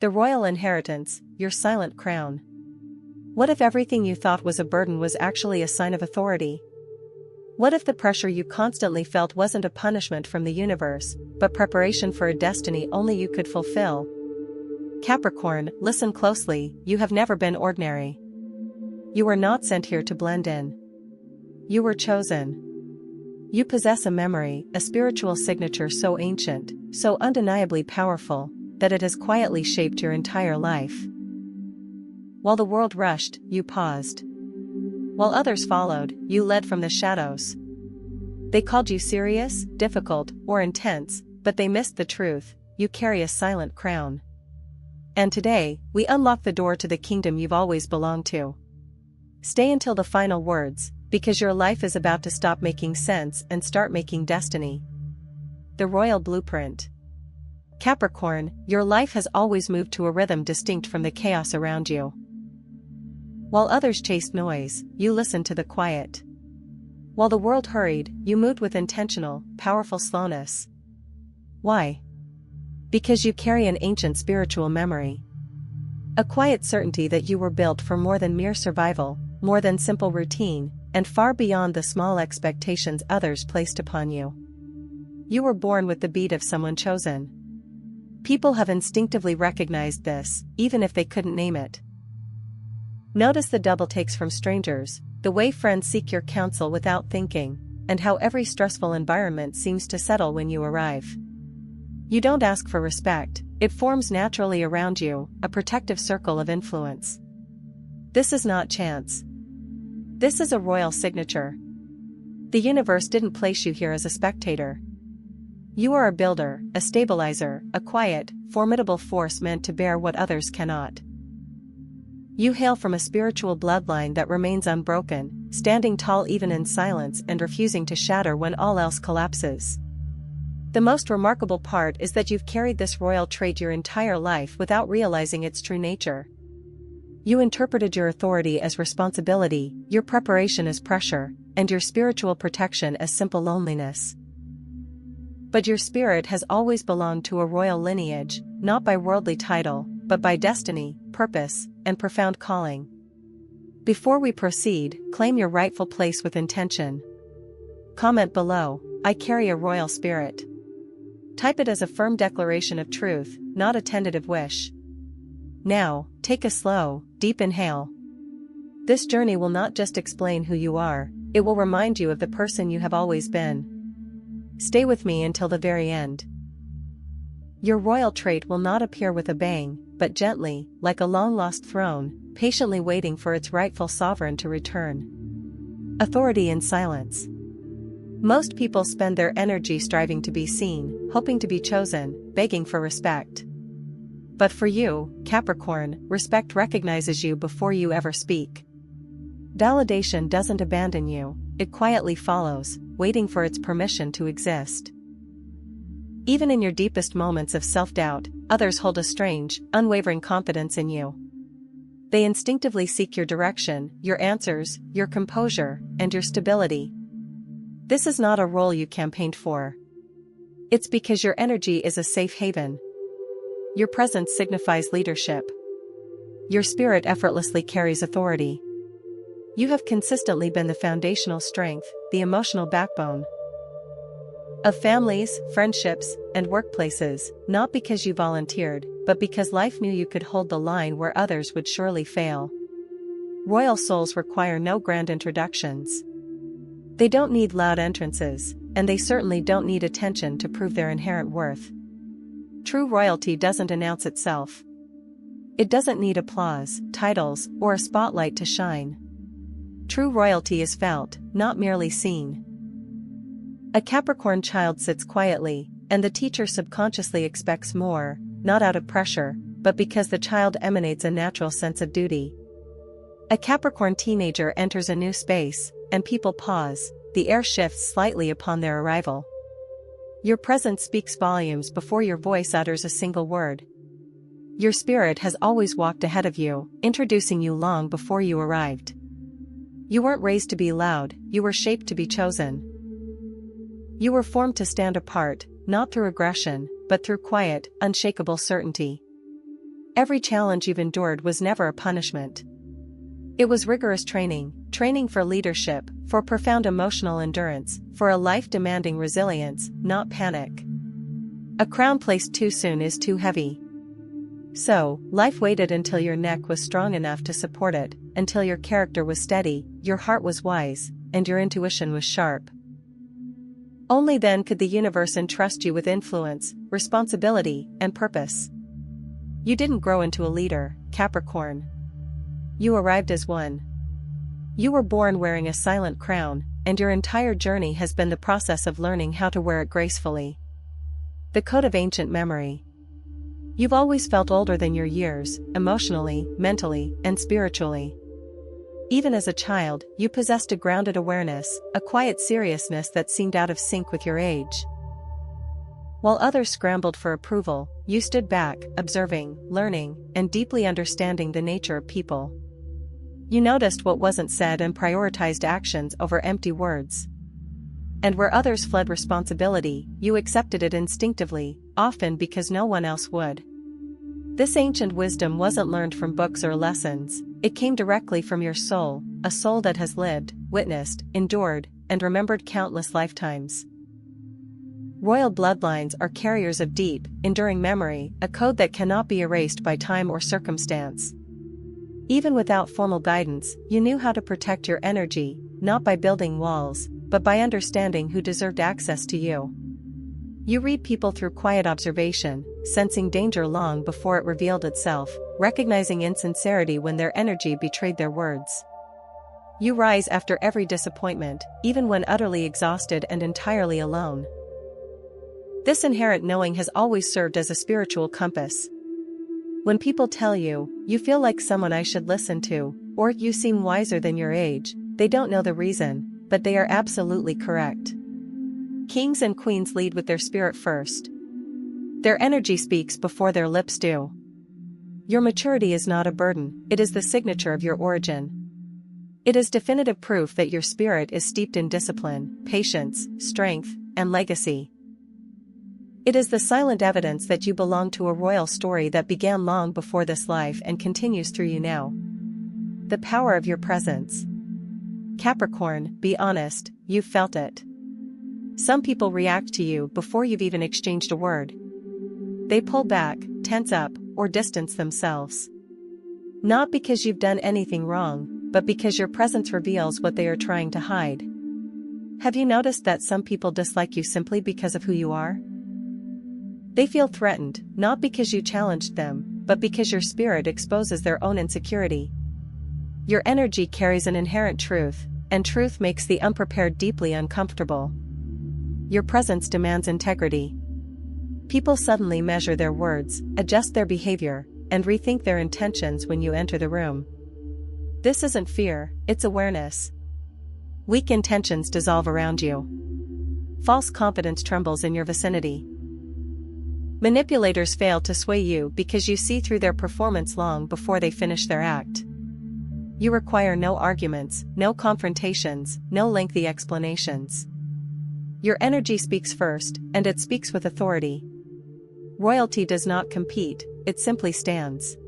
The royal inheritance, your silent crown. What if everything you thought was a burden was actually a sign of authority? What if the pressure you constantly felt wasn't a punishment from the universe, but preparation for a destiny only you could fulfill? Capricorn, listen closely, you have never been ordinary. You were not sent here to blend in. You were chosen. You possess a memory, a spiritual signature so ancient, so undeniably powerful, that it has quietly shaped your entire life. While the world rushed, you paused. While others followed, you led from the shadows. They called you serious, difficult, or intense, but they missed the truth: you carry a silent crown. And today, we unlock the door to the kingdom you've always belonged to. Stay until the final words, because your life is about to stop making sense and start making destiny. The Royal Blueprint. Capricorn, your life has always moved to a rhythm distinct from the chaos around you. While others chased noise, you listened to the quiet. While the world hurried, you moved with intentional, powerful slowness. Why? Because you carry an ancient spiritual memory. A quiet certainty that you were built for more than mere survival, more than simple routine, and far beyond the small expectations others placed upon you. You were born with the beat of someone chosen. People have instinctively recognized this, even if they couldn't name it. Notice the double takes from strangers, the way friends seek your counsel without thinking, and how every stressful environment seems to settle when you arrive. You don't ask for respect, it forms naturally around you, a protective circle of influence. This is not chance. This is a royal signature. The universe didn't place you here as a spectator. You are a builder, a stabilizer, a quiet, formidable force meant to bear what others cannot. You hail from a spiritual bloodline that remains unbroken, standing tall even in silence and refusing to shatter when all else collapses. The most remarkable part is that you've carried this royal trait your entire life without realizing its true nature. You interpreted your authority as responsibility, your preparation as pressure, and your spiritual protection as simple loneliness. But your spirit has always belonged to a royal lineage, not by worldly title, but by destiny, purpose, and profound calling. Before we proceed, claim your rightful place with intention. Comment below, I carry a royal spirit. Type it as a firm declaration of truth, not a tentative wish. Now, take a slow, deep inhale. This journey will not just explain who you are, it will remind you of the person you have always been. Stay with me until the very end. Your royal trait will not appear with a bang, but gently, like a long-lost throne, patiently waiting for its rightful sovereign to return. Authority in silence. Most people spend their energy striving to be seen, hoping to be chosen, begging for respect. But for you, Capricorn, respect recognizes you before you ever speak. Validation doesn't abandon you, it quietly follows, waiting for its permission to exist. Even in your deepest moments of self-doubt, others hold a strange, unwavering confidence in you. They instinctively seek your direction, your answers, your composure, and your stability. This is not a role you campaigned for. It's because your energy is a safe haven. Your presence signifies leadership. Your spirit effortlessly carries authority. You have consistently been the foundational strength, the emotional backbone of families, friendships, and workplaces, not because you volunteered, but because life knew you could hold the line where others would surely fail. Royal souls require no grand introductions. They don't need loud entrances, and they certainly don't need attention to prove their inherent worth. True royalty doesn't announce itself. It doesn't need applause, titles, or a spotlight to shine. True royalty is felt, not merely seen. A Capricorn child sits quietly, and the teacher subconsciously expects more, not out of pressure, but because the child emanates a natural sense of duty. A Capricorn teenager enters a new space, and people pause, the air shifts slightly upon their arrival. Your presence speaks volumes before your voice utters a single word. Your spirit has always walked ahead of you, introducing you long before you arrived. You weren't raised to be loud, you were shaped to be chosen. You were formed to stand apart, not through aggression, but through quiet, unshakable certainty. Every challenge you've endured was never a punishment. It was rigorous training, training for leadership, for profound emotional endurance, for a life demanding resilience, not panic. A crown placed too soon is too heavy. So, life waited until your neck was strong enough to support it, until your character was steady, your heart was wise, and your intuition was sharp. Only then could the universe entrust you with influence, responsibility, and purpose. You didn't grow into a leader, Capricorn. You arrived as one. You were born wearing a silent crown, and your entire journey has been the process of learning how to wear it gracefully. The code of ancient memory. You've always felt older than your years, emotionally, mentally, and spiritually. Even as a child, you possessed a grounded awareness, a quiet seriousness that seemed out of sync with your age. While others scrambled for approval, you stood back, observing, learning, and deeply understanding the nature of people. You noticed what wasn't said and prioritized actions over empty words. And where others fled responsibility, you accepted it instinctively, often because no one else would. This ancient wisdom wasn't learned from books or lessons, it came directly from your soul, a soul that has lived, witnessed, endured, and remembered countless lifetimes. Royal bloodlines are carriers of deep, enduring memory, a code that cannot be erased by time or circumstance. Even without formal guidance, you knew how to protect your energy, not by building walls, but by understanding who deserved access to you. You read people through quiet observation, sensing danger long before it revealed itself, recognizing insincerity when their energy betrayed their words. You rise after every disappointment, even when utterly exhausted and entirely alone. This inherent knowing has always served as a spiritual compass. When people tell you, "You feel like someone I should listen to," or "You seem wiser than your age," they don't know the reason, but they are absolutely correct. Kings and queens lead with their spirit first. Their energy speaks before their lips do. Your maturity is not a burden, it is the signature of your origin. It is definitive proof that your spirit is steeped in discipline, patience, strength, and legacy. It is the silent evidence that you belong to a royal story that began long before this life and continues through you now. The power of your presence. Capricorn, be honest, you've felt it. Some people react to you before you've even exchanged a word. They pull back, tense up, or distance themselves. Not because you've done anything wrong, but because your presence reveals what they are trying to hide. Have you noticed that some people dislike you simply because of who you are? They feel threatened, not because you challenged them, but because your spirit exposes their own insecurity. Your energy carries an inherent truth, and truth makes the unprepared deeply uncomfortable. Your presence demands integrity. People suddenly measure their words, adjust their behavior, and rethink their intentions when you enter the room. This isn't fear, it's awareness. Weak intentions dissolve around you. False confidence trembles in your vicinity. Manipulators fail to sway you because you see through their performance long before they finish their act. You require no arguments, no confrontations, no lengthy explanations. Your energy speaks first, and it speaks with authority. Royalty does not compete, it simply stands.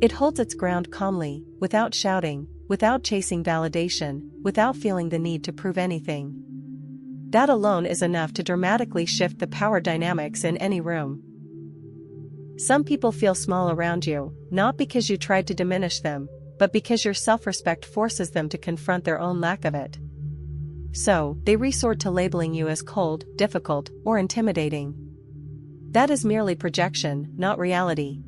It holds its ground calmly, without shouting, without chasing validation, without feeling the need to prove anything. That alone is enough to dramatically shift the power dynamics in any room. Some people feel small around you, not because you tried to diminish them, but because your self-respect forces them to confront their own lack of it. So, they resort to labeling you as cold, difficult, or intimidating. That is merely projection, not reality.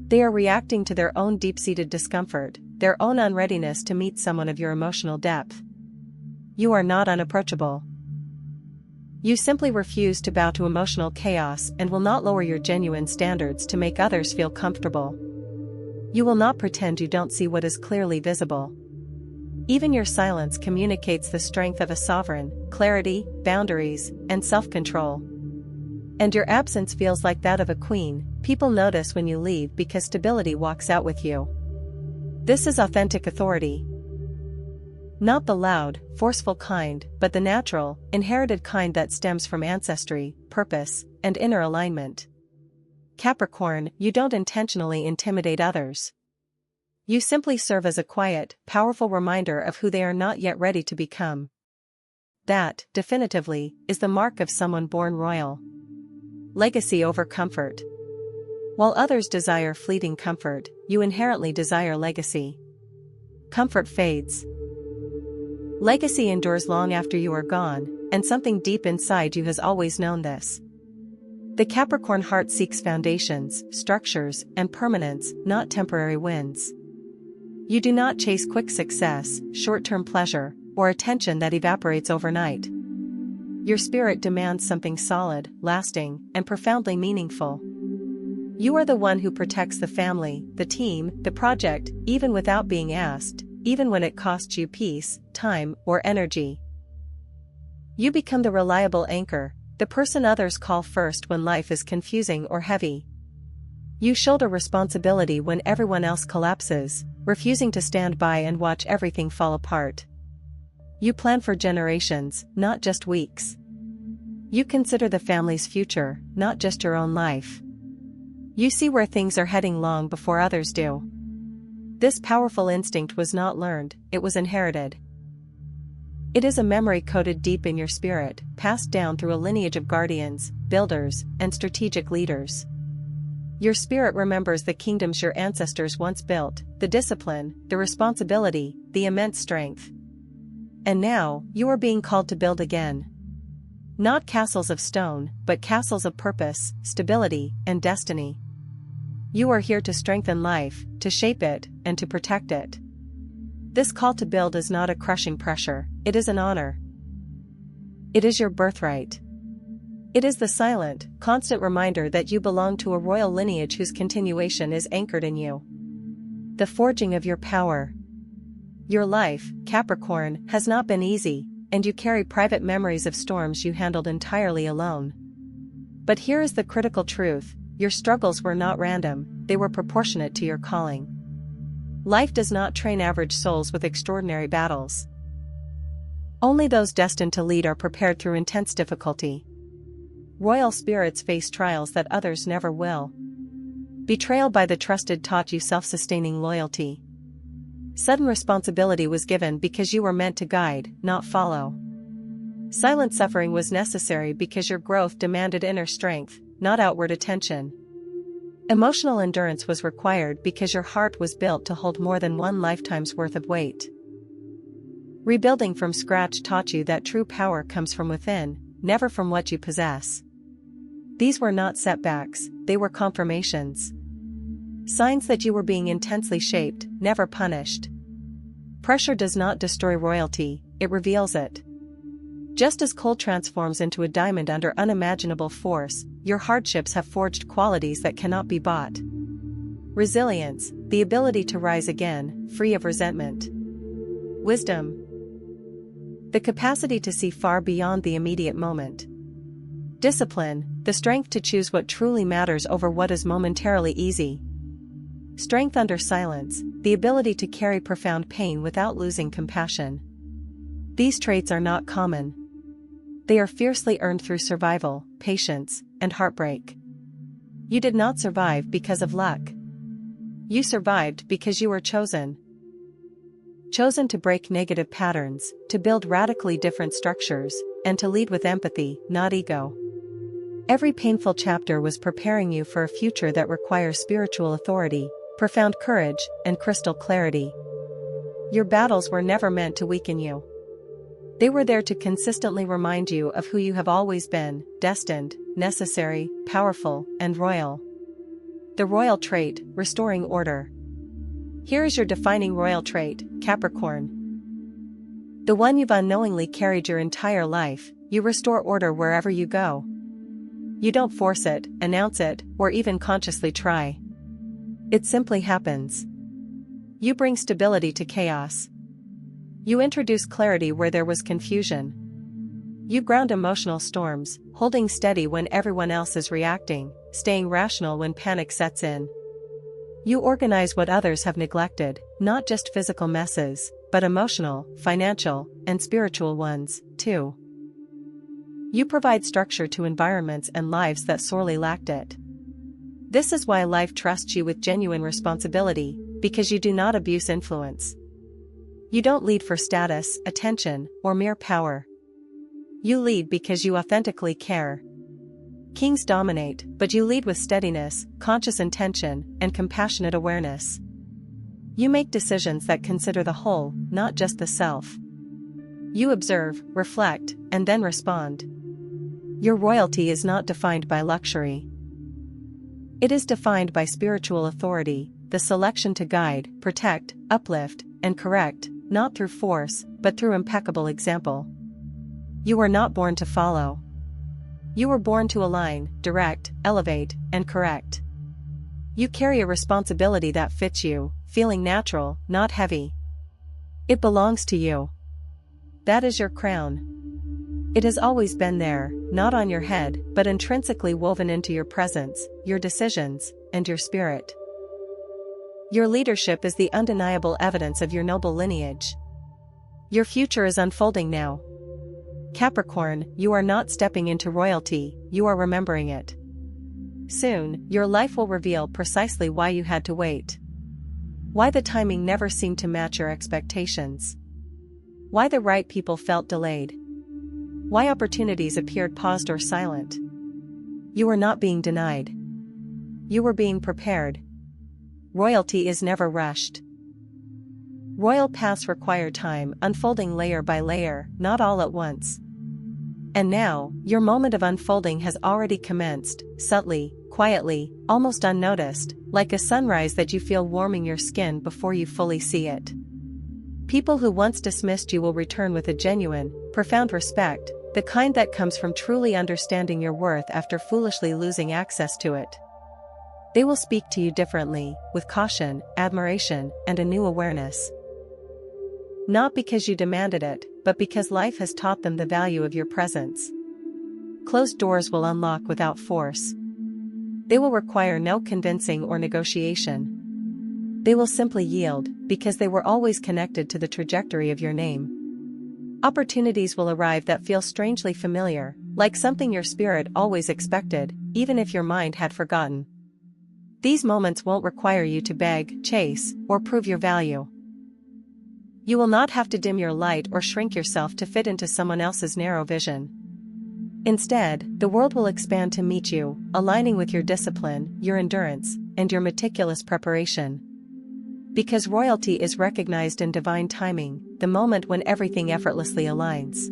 They are reacting to their own deep-seated discomfort, their own unreadiness to meet someone of your emotional depth. You are not unapproachable. You simply refuse to bow to emotional chaos and will not lower your genuine standards to make others feel comfortable. You will not pretend you don't see what is clearly visible. Even your silence communicates the strength of a sovereign, clarity, boundaries, and self-control. And your absence feels like that of a queen. People notice when you leave because stability walks out with you. This is authentic authority. Not the loud, forceful kind, but the natural, inherited kind that stems from ancestry, purpose, and inner alignment. Capricorn, you don't intentionally intimidate others. You simply serve as a quiet, powerful reminder of who they are not yet ready to become. That, definitively, is the mark of someone born royal. Legacy over comfort. While others desire fleeting comfort, you inherently desire legacy. Comfort fades. Legacy endures long after you are gone, and something deep inside you has always known this. The Capricorn heart seeks foundations, structures, and permanence, not temporary wins. You do not chase quick success, short-term pleasure, or attention that evaporates overnight. Your spirit demands something solid, lasting, and profoundly meaningful. You are the one who protects the family, the team, the project, even without being asked, even when it costs you peace, time, or energy. You become the reliable anchor, the person others call first when life is confusing or heavy. You shoulder responsibility when everyone else collapses, refusing to stand by and watch everything fall apart. You plan for generations, not just weeks. You consider the family's future, not just your own life. You see where things are heading long before others do. This powerful instinct was not learned, it was inherited. It is a memory coded deep in your spirit, passed down through a lineage of guardians, builders, and strategic leaders. Your spirit remembers the kingdoms your ancestors once built, the discipline, the responsibility, the immense strength. And now, you are being called to build again. Not castles of stone, but castles of purpose, stability, and destiny. You are here to strengthen life, to shape it, and to protect it. This call to build is not a crushing pressure, it is an honor. It is your birthright. It is the silent, constant reminder that you belong to a royal lineage whose continuation is anchored in you. The forging of your power. Your life, Capricorn, has not been easy, and you carry private memories of storms you handled entirely alone. But here is the critical truth: your struggles were not random, they were proportionate to your calling. Life does not train average souls with extraordinary battles. Only those destined to lead are prepared through intense difficulty. Royal spirits face trials that others never will. Betrayal by the trusted taught you self-sustaining loyalty. Sudden responsibility was given because you were meant to guide, not follow. Silent suffering was necessary because your growth demanded inner strength, not outward attention. Emotional endurance was required because your heart was built to hold more than one lifetime's worth of weight. Rebuilding from scratch taught you that true power comes from within, never from what you possess. These were not setbacks, they were confirmations. Signs that you were being intensely shaped, never punished. Pressure does not destroy royalty, it reveals it. Just as coal transforms into a diamond under unimaginable force, your hardships have forged qualities that cannot be bought. Resilience, the ability to rise again, free of resentment. Wisdom, the capacity to see far beyond the immediate moment. Discipline, the strength to choose what truly matters over what is momentarily easy. Strength under silence, the ability to carry profound pain without losing compassion. These traits are not common. They are fiercely earned through survival, patience, and heartbreak. You did not survive because of luck. You survived because you were chosen. Chosen to break negative patterns, to build radically different structures, and to lead with empathy, not ego. Every painful chapter was preparing you for a future that requires spiritual authority, profound courage, and crystal clarity. Your battles were never meant to weaken you. They were there to consistently remind you of who you have always been: destined, necessary, powerful, and royal. The royal trait, restoring order. Here is your defining royal trait, Capricorn. The one you've unknowingly carried your entire life. You restore order wherever you go. You don't force it, announce it, or even consciously try. It simply happens. You bring stability to chaos. You introduce clarity where there was confusion. You ground emotional storms, holding steady when everyone else is reacting, staying rational when panic sets in. You organize what others have neglected, not just physical messes, but emotional, financial, and spiritual ones, too. You provide structure to environments and lives that sorely lacked it. This is why life trusts you with genuine responsibility, because you do not abuse influence. You don't lead for status, attention, or mere power. You lead because you authentically care. Kings dominate, but you lead with steadiness, conscious intention, and compassionate awareness. You make decisions that consider the whole, not just the self. You observe, reflect, and then respond. Your royalty is not defined by luxury. It is defined by spiritual authority, the selection to guide, protect, uplift, and correct, not through force, but through impeccable example. You were not born to follow. You were born to align, direct, elevate, and correct. You carry a responsibility that fits you, feeling natural, not heavy. It belongs to you. That is your crown. It has always been there, not on your head, but intrinsically woven into your presence, your decisions, and your spirit. Your leadership is the undeniable evidence of your noble lineage. Your future is unfolding now. Capricorn, you are not stepping into royalty, you are remembering it. Soon, your life will reveal precisely why you had to wait. Why the timing never seemed to match your expectations. Why the right people felt delayed. Why opportunities appeared paused or silent. You were not being denied. You were being prepared. Royalty is never rushed. Royal paths require time, unfolding layer by layer, not all at once. And now, your moment of unfolding has already commenced, subtly, quietly, almost unnoticed, like a sunrise that you feel warming your skin before you fully see it. People who once dismissed you will return with a genuine, profound respect, the kind that comes from truly understanding your worth after foolishly losing access to it. They will speak to you differently, with caution, admiration, and a new awareness. Not because you demanded it, but because life has taught them the value of your presence. Closed doors will unlock without force. They will require no convincing or negotiation. They will simply yield, because they were always connected to the trajectory of your name. Opportunities will arrive that feel strangely familiar, like something your spirit always expected, even if your mind had forgotten. These moments won't require you to beg, chase, or prove your value. You will not have to dim your light or shrink yourself to fit into someone else's narrow vision. Instead, the world will expand to meet you, aligning with your discipline, your endurance, and your meticulous preparation. Because royalty is recognized in divine timing, the moment when everything effortlessly aligns.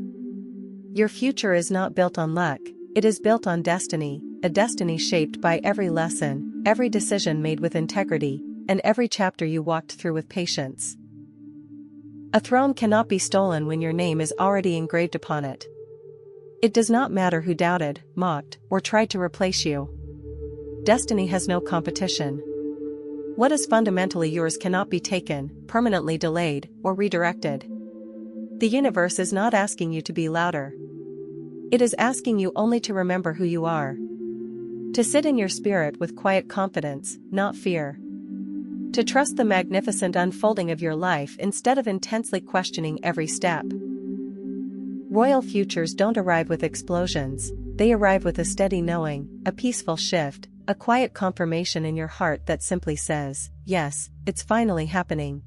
Your future is not built on luck, it is built on destiny, a destiny shaped by every lesson, every decision made with integrity, and every chapter you walked through with patience. A throne cannot be stolen when your name is already engraved upon it. It does not matter who doubted, mocked, or tried to replace you. Destiny has no competition. What is fundamentally yours cannot be taken, permanently delayed, or redirected. The universe is not asking you to be louder. It is asking you only to remember who you are. To sit in your spirit with quiet confidence, not fear. To trust the magnificent unfolding of your life instead of intensely questioning every step. Royal futures don't arrive with explosions, they arrive with a steady knowing, a peaceful shift, a quiet confirmation in your heart that simply says, yes, it's finally happening.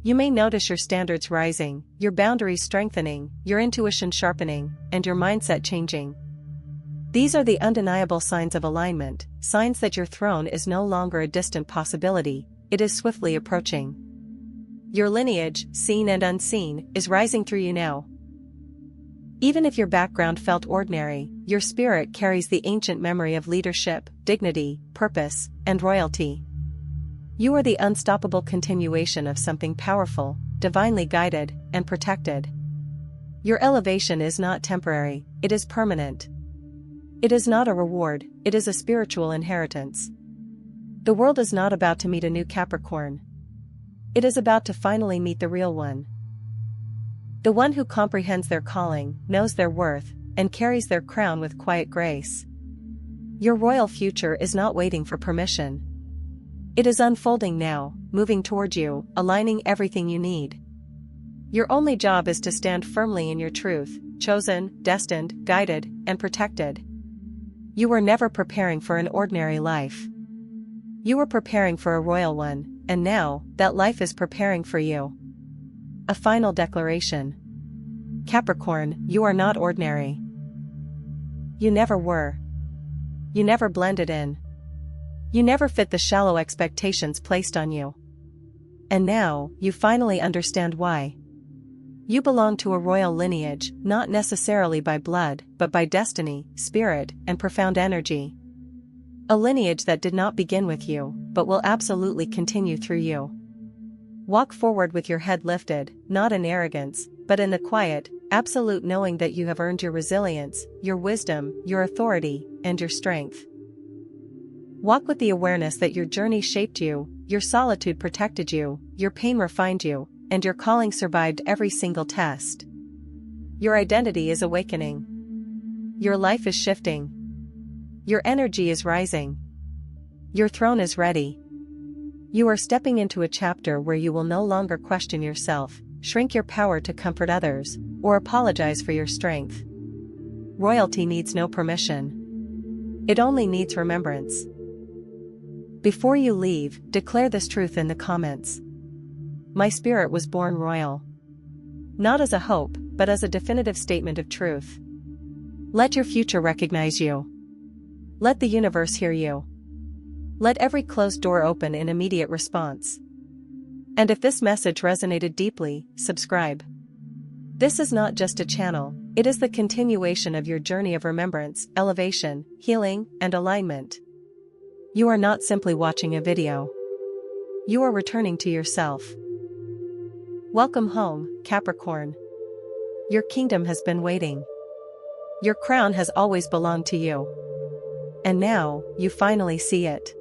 You may notice your standards rising, your boundaries strengthening, your intuition sharpening, and your mindset changing. These are the undeniable signs of alignment, signs that your throne is no longer a distant possibility, it is swiftly approaching. Your lineage, seen and unseen, is rising through you now. Even if your background felt ordinary, your spirit carries the ancient memory of leadership, dignity, purpose, and royalty. You are the unstoppable continuation of something powerful, divinely guided, and protected. Your elevation is not temporary, it is permanent. It is not a reward, it is a spiritual inheritance. The world is not about to meet a new Capricorn. It is about to finally meet the real one. The one who comprehends their calling, knows their worth, and carries their crown with quiet grace. Your royal future is not waiting for permission. It is unfolding now, moving toward you, aligning everything you need. Your only job is to stand firmly in your truth, chosen, destined, guided, and protected. You were never preparing for an ordinary life. You were preparing for a royal one, and now, that life is preparing for you. A final declaration. Capricorn, you are not ordinary. You never were. You never blended in. You never fit the shallow expectations placed on you. And now, you finally understand why. You belong to a royal lineage, not necessarily by blood, but by destiny, spirit, and profound energy. A lineage that did not begin with you, but will absolutely continue through you. Walk forward with your head lifted, not in arrogance, but in the quiet, absolute knowing that you have earned your resilience, your wisdom, your authority, and your strength. Walk with the awareness that your journey shaped you, your solitude protected you, your pain refined you, and your calling survived every single test. Your identity is awakening. Your life is shifting. Your energy is rising. Your throne is ready. You are stepping into a chapter where you will no longer question yourself, shrink your power to comfort others, or apologize for your strength. Royalty needs no permission. It only needs remembrance. Before you leave, declare this truth in the comments. My spirit was born royal. Not as a hope, but as a definitive statement of truth. Let your future recognize you. Let the universe hear you. Let every closed door open in immediate response. And if this message resonated deeply, subscribe. This is not just a channel, it is the continuation of your journey of remembrance, elevation, healing, and alignment. You are not simply watching a video. You are returning to yourself. Welcome home, Capricorn. Your kingdom has been waiting. Your crown has always belonged to you. And now, you finally see it.